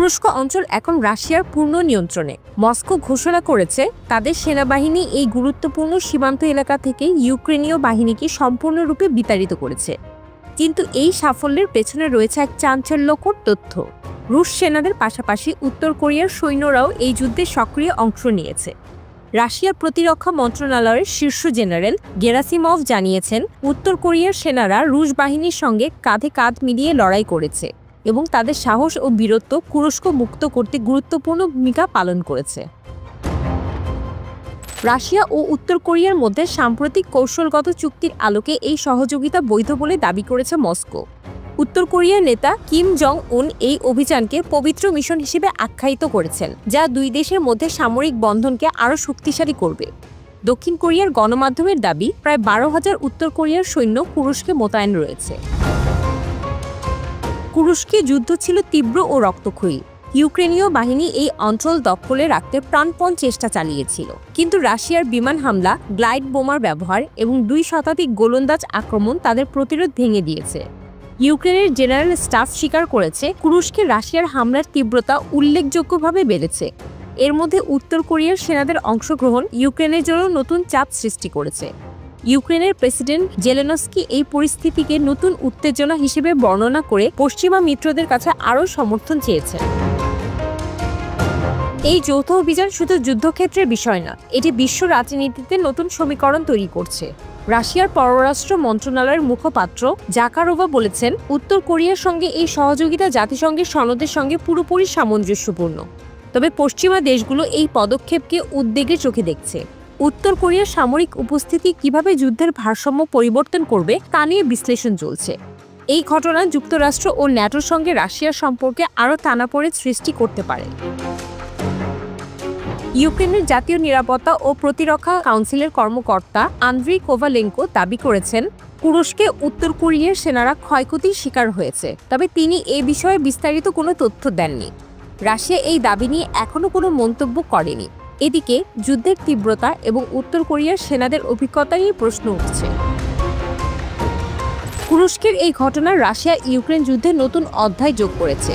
Kursk অঞ্চল এখন রাশিয়ার পূর্ণ নিয়ন্ত্রণে। মস্কো ঘোষণা করেছে তাদের সেনাবাহিনী এই গুরুত্বপূর্ণ সীমান্ত এলাকা থেকে ইউক্রেনীয় বাহিনীকে সম্পূর্ণরূপে বিতাড়িত করেছে। কিন্তু এই সাফল্যের পেছনে রয়েছে এক চাঞ্চল্যকর তথ্য। রুশ সেনাদের পাশাপাশি উত্তর কোরিয়ার সৈন্যরাও এই যুদ্ধে সক্রিয় অংশ নিয়েছে। রাশিয়ার প্রতিরক্ষা মন্ত্রণালয়ের শীর্ষ জেনারেল গেরাসিমভ জানিয়েছেন, উত্তর কোরিয়ার সেনারা রুশ বাহিনীর সঙ্গে কাঁধে কাঁধ মিলিয়ে লড়াই করেছে এবং তাদের সাহস ও বীরত্ব কুরস্ক মুক্ত করতে গুরুত্বপূর্ণ ভূমিকা পালন করেছে। রাশিয়া ও উত্তর কোরিয়ার মধ্যে সাম্প্রতিক কৌশলগত চুক্তির আলোকে এই সহযোগিতা বৈধ বলে দাবি করেছে মস্কো। উত্তর কোরিয়ার নেতা কিম জং উন এই অভিযানকে পবিত্র মিশন হিসেবে আখ্যায়িত করেছেন, যা দুই দেশের মধ্যে সামরিক বন্ধনকে আরও শক্তিশালী করবে। দক্ষিণ কোরিয়ার গণমাধ্যমের দাবি, প্রায় 12,000 উত্তর কোরিয়ার সৈন্য কুরস্কে মোতায়েন রয়েছে। কুরস্কে যুদ্ধ ছিল তীব্র ও রক্তক্ষয়ী। ইউক্রেনীয় বাহিনী এই অঞ্চল দখলে রাখতে প্রাণপণ চেষ্টা চালিয়েছিল, কিন্তু রাশিয়ার বিমান হামলা, গ্লাইড বোমার ব্যবহার এবং 2 শতাধিক গোলন্দাজ আক্রমণ তাদের প্রতিরোধ ভেঙে দিয়েছে। ইউক্রেনের জেনারেল স্টাফ স্বীকার করেছে, কুরস্কে রাশিয়ার হামলার তীব্রতা উল্লেখযোগ্যভাবে বেড়েছে। এর মধ্যে উত্তর কোরিয়ার সেনাদের অংশগ্রহণ ইউক্রেনের জন্য নতুন চাপ সৃষ্টি করেছে। ইউক্রেনের প্রেসিডেন্ট জেলেনস্কি এই পরিস্থিতিকে নতুন উত্তেজনা হিসেবে বর্ণনা করে পশ্চিমা মিত্রদের কাছে আরও সমর্থন চেয়েছেন। এই যৌথ অভিযান শুধু যুদ্ধক্ষেত্রের বিষয় না, এটি বিশ্ব রাজনীতিতে নতুন সমীকরণ তৈরি করছে। রাশিয়ার পররাষ্ট্র মন্ত্রণালয়ের মুখপাত্র জাকারোভা বলেছেন, উত্তর কোরিয়ার সঙ্গে এই সহযোগিতা জাতিসংঘের সনদের সঙ্গে পুরোপুরি সামঞ্জস্যপূর্ণ। তবে পশ্চিমা দেশগুলো এই পদক্ষেপকে উদ্বেগের চোখে দেখছে। উত্তর কোরিয়ার সামরিক উপস্থিতি কিভাবে যুদ্ধের ভারসাম্য পরিবর্তন করবে তা নিয়ে বিশ্লেষণ চলছে। এই ঘটনা যুক্তরাষ্ট্র ও ন্যাটোর সঙ্গে রাশিয়ার সম্পর্কে আরও টানাপোড়েন সৃষ্টি করতে পারে। ইউক্রেনের জাতীয় নিরাপত্তা ও প্রতিরক্ষা কাউন্সিলের কর্মকর্তা আন্দ্রি কোভালেঙ্কো দাবি করেছেন, কুরস্কে উত্তর কোরিয়ার সেনারা ক্ষয়ক্ষতির শিকার হয়েছে, তবে তিনি এ বিষয়ে বিস্তারিত কোনো তথ্য দেননি। রাশিয়া এই দাবি নিয়ে এখনও কোনো মন্তব্য করেনি। এদিকে যুদ্ধের তীব্রতা এবং উত্তর কোরিয়ার সেনাদের অভিজ্ঞতা নিয়ে প্রশ্ন উঠছে। কুরস্কের এই ঘটনা রাশিয়া ইউক্রেন যুদ্ধে নতুন অধ্যায় যোগ করেছে।